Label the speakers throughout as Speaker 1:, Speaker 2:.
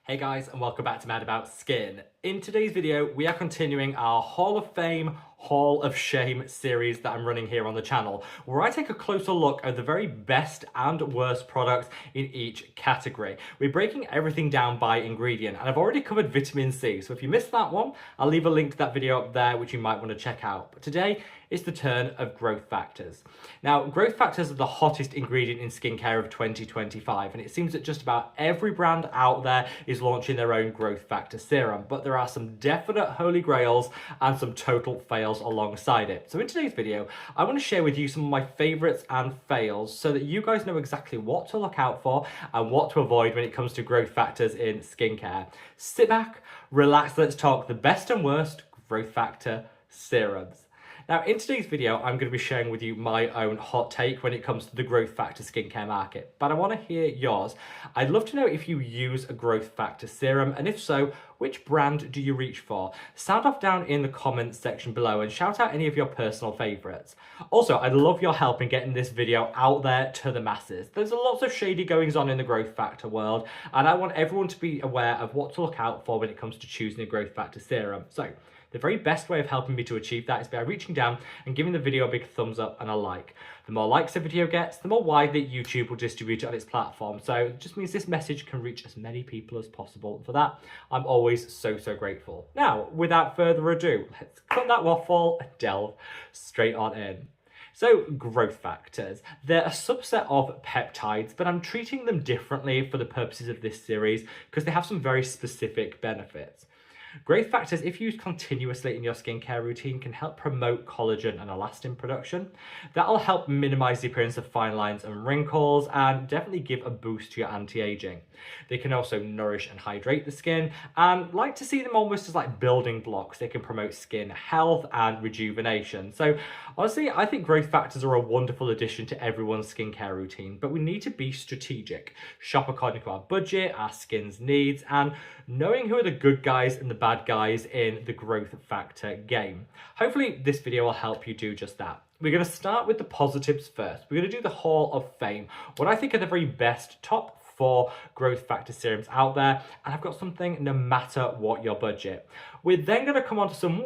Speaker 1: Hey guys, and welcome back to Mad About Skin. In today's video, we are continuing our Hall of Fame, Hall of Shame series that I'm running here on the channel, where I take a closer look at the very best and worst products in each category. We're breaking everything down by ingredient, and I've already covered vitamin C, so if you missed that one, I'll leave a link to that video up there, which you might want to check out. But today, it's the turn of growth factors. Now, growth factors are the hottest ingredient in skincare of 2025, and it seems that just about every brand out there is launching their own growth factor serum, but there are some definite holy grails and some total fails alongside it. So in today's video, I want to share with you some of my favorites and fails so that you guys know exactly what to look out for and what to avoid when it comes to growth factors in skincare. Sit back, relax, let's talk the best and worst growth factor serums. Now, in today's video, I'm going to be sharing with you my own hot take when it comes to the growth factor skincare market, but I want to hear yours. I'd love to know if you use a growth factor serum, and if so, which brand do you reach for? Sound off down in the comments section below and shout out any of your personal favorites. Also, I'd love your help in getting this video out there to the masses. There's lots of shady goings on in the growth factor world, and I want everyone to be aware of what to look out for when it comes to choosing a growth factor serum. So, the very best way of helping me to achieve that is by reaching down and giving the video a big thumbs up and a like. The more likes a video gets, the more widely YouTube will distribute it on its platform. So it just means this message can reach as many people as possible. For that, I'm always so grateful. Now, without further ado, let's cut that waffle and delve straight on in. So, growth factors. They're a subset of peptides, but I'm treating them differently for the purposes of this series because they have some very specific benefits. Growth factors, if used continuously in your skincare routine, can help promote collagen and elastin production. That'll help minimize the appearance of fine lines and wrinkles and definitely give a boost to your anti-aging. They can also nourish and hydrate the skin, and like to see them almost as like building blocks. They can promote skin health and rejuvenation. So honestly, I think growth factors are a wonderful addition to everyone's skincare routine, but we need to be strategic, shop according to our budget, our skin's needs, and knowing who are the good guys and the bad guys in the growth factor game. Hopefully this video will help you do just that. We're going to start with the positives first. We're going to do the Hall of Fame, what I think are the very best top 4 growth factor serums out there, and I've got something no matter what your budget. We're then going to come on to some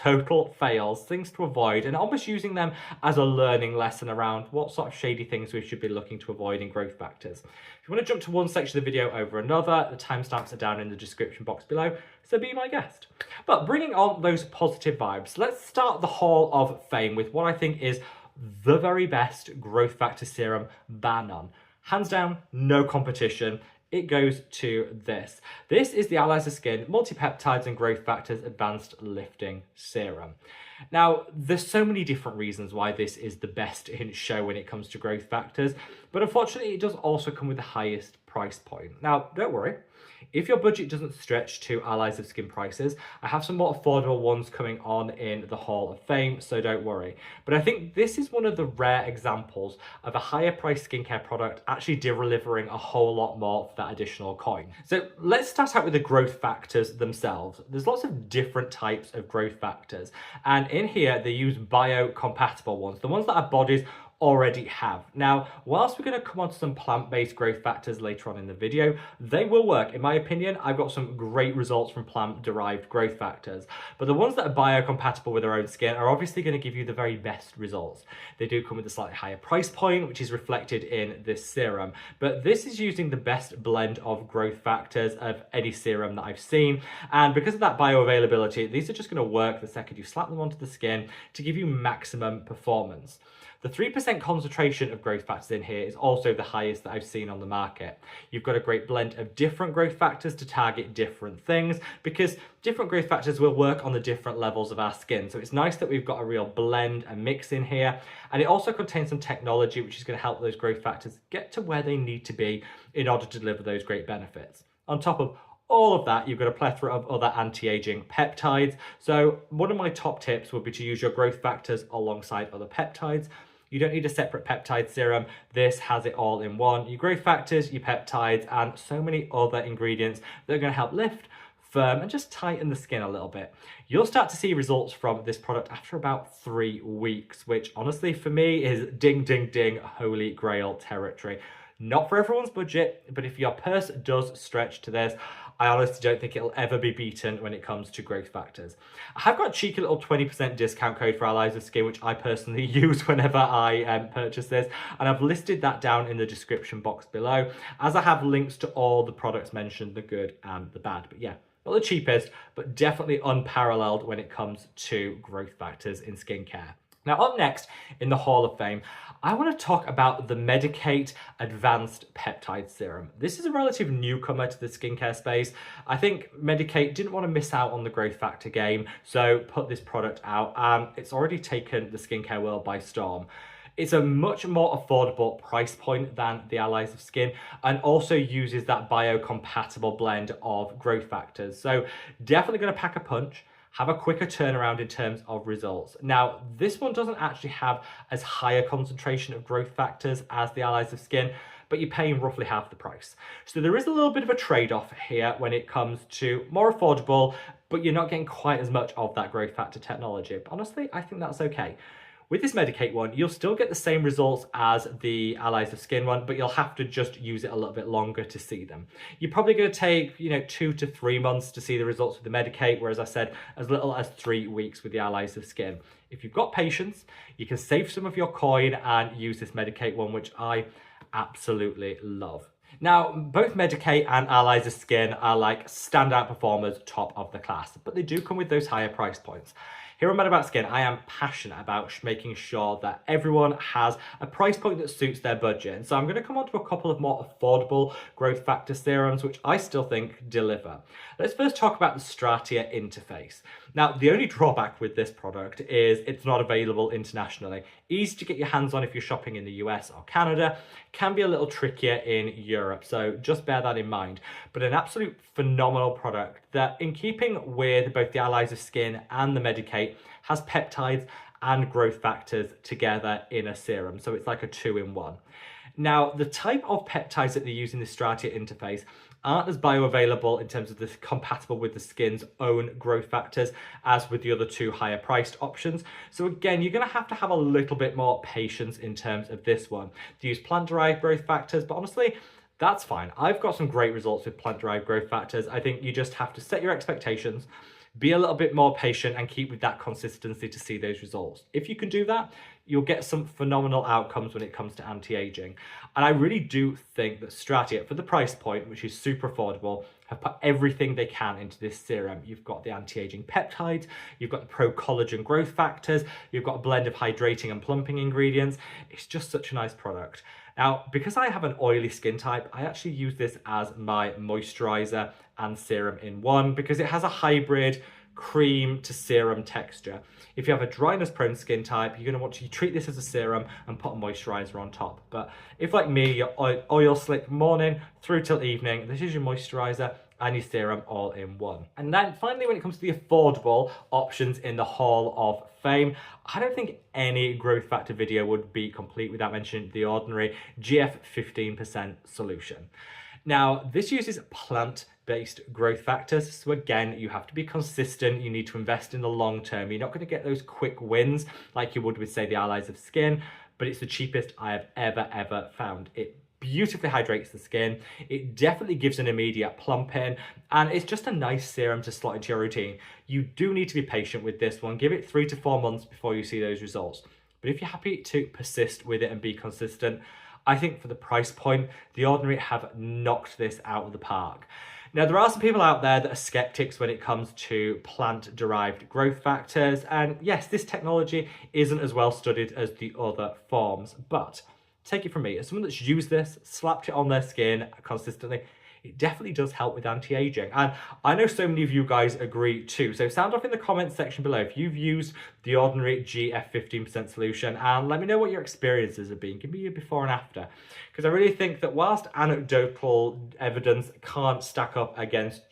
Speaker 1: total fails, things to avoid, and almost using them as a learning lesson around what sort of shady things we should be looking to avoid in growth factors. If you want to jump to one section of the video over another, the timestamps are down in the description box below, so be my guest. But bringing on those positive vibes, let's start the Hall of Fame with what I think is the very best growth factor serum, bar none. Hands down, no competition. It goes to this. This is the Allies of Skin Multi-Peptides and Growth Factors Advanced Lifting Serum. Now, there's so many different reasons why this is the best in show when it comes to growth factors, but unfortunately it does also come with the highest price point. Now, don't worry. If your budget doesn't stretch to Allies of Skin prices, I have some more affordable ones coming on in the Hall of Fame, so don't worry. But I think this is one of the rare examples of a higher priced skincare product actually delivering a whole lot more for that additional coin. So let's start out with the growth factors themselves. There's lots of different types of growth factors, and in here they use biocompatible ones, the ones that our bodies already have. Now, whilst we're going to come on to some plant-based growth factors later on in the video, they will work. In my opinion, I've got some great results from plant-derived growth factors, but the ones that are biocompatible with our own skin are obviously going to give you the very best results. They do come with a slightly higher price point, which is reflected in this serum, but this is using the best blend of growth factors of any serum that I've seen, and because of that bioavailability, these are just going to work the second you slap them onto the skin to give you maximum performance. The 3% concentration of growth factors in here is also the highest that I've seen on the market. You've got a great blend of different growth factors to target different things because different growth factors will work on the different levels of our skin. So it's nice that we've got a real blend and mix in here. And it also contains some technology which is going to help those growth factors get to where they need to be in order to deliver those great benefits. On top of all of that, you've got a plethora of other anti-aging peptides. So one of my top tips would be to use your growth factors alongside other peptides. You don't need a separate peptide serum. This has it all in one. Your growth factors, your peptides, and so many other ingredients that are going to help lift, firm, and just tighten the skin a little bit. You'll start to see results from this product after about 3 weeks, which honestly for me is ding, ding, ding, holy grail territory. Not for everyone's budget, but if your purse does stretch to this, I honestly don't think it'll ever be beaten when it comes to growth factors. I have got a cheeky little 20% discount code for Allies of Skin, which I personally use whenever I purchase this, and I've listed that down in the description box below, as I have links to all the products mentioned, the good and the bad. But yeah, not the cheapest, but definitely unparalleled when it comes to growth factors in skincare. Now, up next in the Hall of Fame, I want to talk about the Medik8 Advanced Peptide Serum. This is a relative newcomer to the skincare space. I think Medik8 didn't want to miss out on the growth factor game, so put this product out, and it's already taken the skincare world by storm. It's a much more affordable price point than the Allies of Skin, and also uses that biocompatible blend of growth factors. So definitely going to pack a punch, have a quicker turnaround in terms of results. Now, this one doesn't actually have as high a concentration of growth factors as the Allies of Skin, but you're paying roughly half the price. So there is a little bit of a trade-off here when it comes to more affordable, but you're not getting quite as much of that growth factor technology. But honestly, I think that's okay. With this Medik8 one, you'll still get the same results as the Allies of Skin one, but you'll have to just use it a little bit longer to see them. You're probably going to take, 2 to 3 months to see the results with the Medik8, whereas I said as little as 3 weeks with the Allies of Skin. If you've got patience, you can save some of your coin and use this Medik8 one, which I absolutely love. Now, both Medik8 and Allies of Skin are like standout performers, top of the class, but they do come with those higher price points. Here on Mad About Skin, I am passionate about making sure that everyone has a price point that suits their budget. And so I'm going to come on to a couple of more affordable growth factor serums, which I still think deliver. Let's first talk about the Stratia interface. Now, the only drawback with this product is it's not available internationally. Easy to get your hands on if you're shopping in the US or Canada, can be a little trickier in Europe, so just bear that in mind. But an absolute phenomenal product that, in keeping with both the Allies of Skin and the Medik8, has peptides and growth factors together in a serum, so it's like a 2-in-1. Now, the type of peptides that they use in the Stratia interface aren't as bioavailable in terms of the compatible with the skin's own growth factors as with the other two higher priced options. So again, you're going to have a little bit more patience in terms of this one. They use plant-derived growth factors, but honestly, that's fine. I've got some great results with plant-derived growth factors. I think you just have to set your expectations, be a little bit more patient, and keep with that consistency to see those results. If you can do that, you'll get some phenomenal outcomes when it comes to anti-aging. And I really do think that Stratia, for the price point, which is super affordable, have put everything they can into this serum. You've got the anti-aging peptides, you've got the pro-collagen growth factors, you've got a blend of hydrating and plumping ingredients. It's just such a nice product. Now, because I have an oily skin type, I actually use this as my moisturizer and serum in one, because it has a hybrid cream to serum texture. If you have a dryness prone skin type, you're going to want to treat this as a serum and put a moisturizer on top. But if, like me, you're oil slick morning through till evening, this is your moisturizer and your serum all in one. And then finally, when it comes to the affordable options in the Hall of Fame, I don't think any growth factor video would be complete without mentioning the ordinary GF 15% solution. Now, this uses plant-based growth factors, so again, you have to be consistent, you need to invest in the long term. You're not going to get those quick wins like you would with, say, the Allies of Skin, but it's the cheapest I have ever found. It beautifully hydrates the skin, it definitely gives an immediate plump in, and it's just a nice serum to slot into your routine. You do need to be patient with this one, give it 3 to 4 months before you see those results. But if you're happy to persist with it and be consistent, I think for the price point, The Ordinary have knocked this out of the park. Now, there are some people out there that are skeptics when it comes to plant-derived growth factors, and yes, this technology isn't as well studied as the other forms, but take it from me, as someone that's used this, slapped it on their skin consistently, it definitely does help with anti-aging. And I know so many of you guys agree too. So sound off in the comments section below if you've used the Ordinary GF 15% solution, and let me know what your experiences have been. Give me your before and after. Because I really think that whilst anecdotal evidence can't stack up against,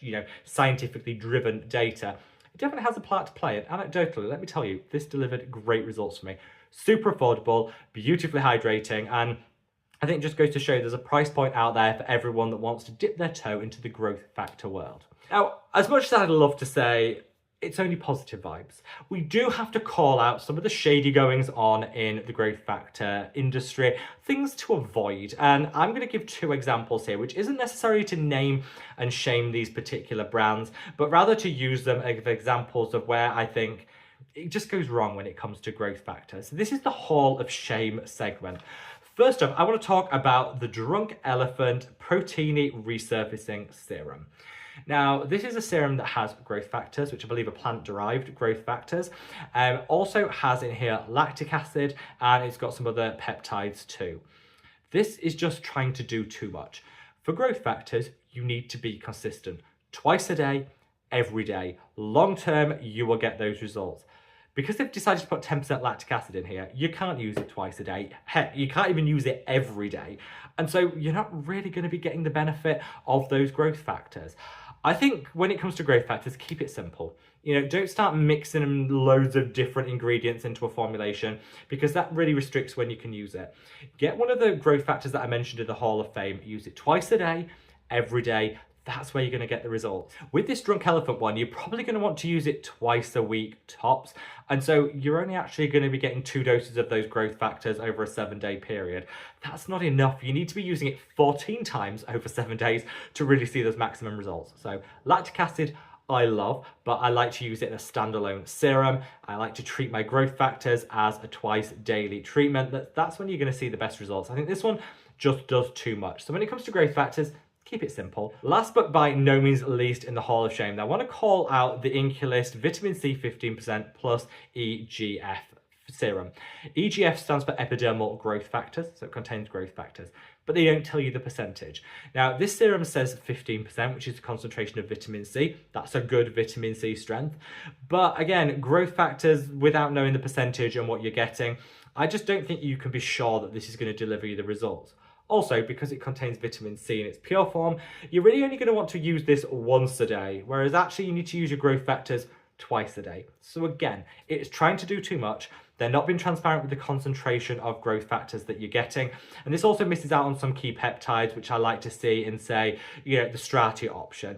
Speaker 1: scientifically driven data, it definitely has a part to play. And anecdotally, let me tell you, this delivered great results for me. Super affordable, beautifully hydrating, and I think it just goes to show there's a price point out there for everyone that wants to dip their toe into the growth factor world. Now, as much as I'd love to say, it's only positive vibes. We do have to call out some of the shady goings on in the growth factor industry, things to avoid. And I'm going to give 2 examples here, which isn't necessarily to name and shame these particular brands, but rather to use them as examples of where I think it just goes wrong when it comes to growth factors. So this is the Hall of Shame segment. First up, I want to talk about the Drunk Elephant Proteiny Resurfacing Serum. Now, this is a serum that has growth factors, which I believe are plant-derived growth factors. Also has in here lactic acid, and it's got some other peptides too. This is just trying to do too much. For growth factors, you need to be consistent. Twice a day, every day. Long term, you will get those results. Because they've decided to put 10% lactic acid in here, you can't use it twice a day. Heck, you can't even use it every day. And so you're not really going to be getting the benefit of those growth factors. I think when it comes to growth factors, keep it simple. You know, don't start mixing loads of different ingredients into a formulation, because that really restricts when you can use it. Get one of the growth factors that I mentioned in the Hall of Fame, use it twice a day, every day. That's where you're going to get the results. With this Drunk Elephant one, you're probably going to want to use it twice a week tops. And so you're only actually going to be getting 2 doses of those growth factors over a 7-day period. That's not enough. You need to be using it 14 times over 7 days to really see those maximum results. So lactic acid, I love, but I like to use it in a standalone serum. I like to treat my growth factors as a twice daily treatment. That's when you're going to see the best results. I think this one just does too much. So when it comes to growth factors, keep it simple. Last but by no means least in the Hall of Shame, I want to call out the Inculist Vitamin C 15% plus EGF serum. EGF stands for epidermal growth factors, so it contains growth factors, but they don't tell you the percentage. Now, this serum says 15%, which is the concentration of vitamin C. That's a good vitamin C strength. But again, growth factors, without knowing the percentage and what you're getting, I just don't think you can be sure that this is going to deliver you the results. Also, because it contains vitamin C in its pure form, you're really only going to want to use this once a day, whereas actually you need to use your growth factors twice a day. So again, it's trying to do too much. They're not being transparent with the concentration of growth factors that you're getting. And this also misses out on some key peptides, which I like to see in, say, the Strati option.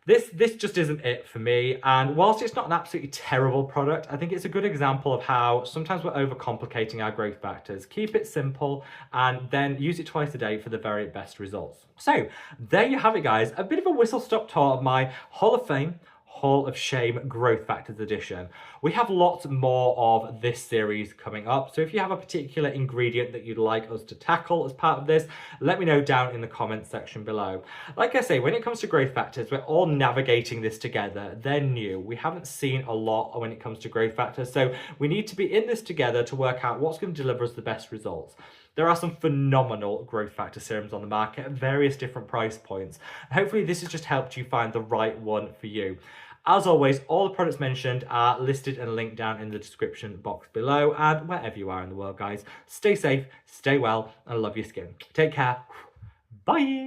Speaker 1: This just isn't it for me, and whilst it's not an absolutely terrible product, I think it's a good example of how sometimes we're overcomplicating our growth factors. Keep it simple and then use it twice a day for the very best results. So there you have it, guys, a bit of a whistle-stop tour of my Hall of Fame, Hall of Shame Growth Factors edition. We have lots more of this series coming up, so if you have a particular ingredient that you'd like us to tackle as part of this, let me know down in the comments section below. Like I say, when it comes to growth factors, we're all navigating this together. They're new. We haven't seen a lot when it comes to growth factors, so we need to be in this together to work out what's going to deliver us the best results. There are some phenomenal growth factor serums on the market at various different price points. Hopefully this has just helped you find the right one for you. As always, all the products mentioned are listed and linked down in the description box below, and wherever you are in the world, guys, stay safe, stay well, and love your skin. Take care. Bye.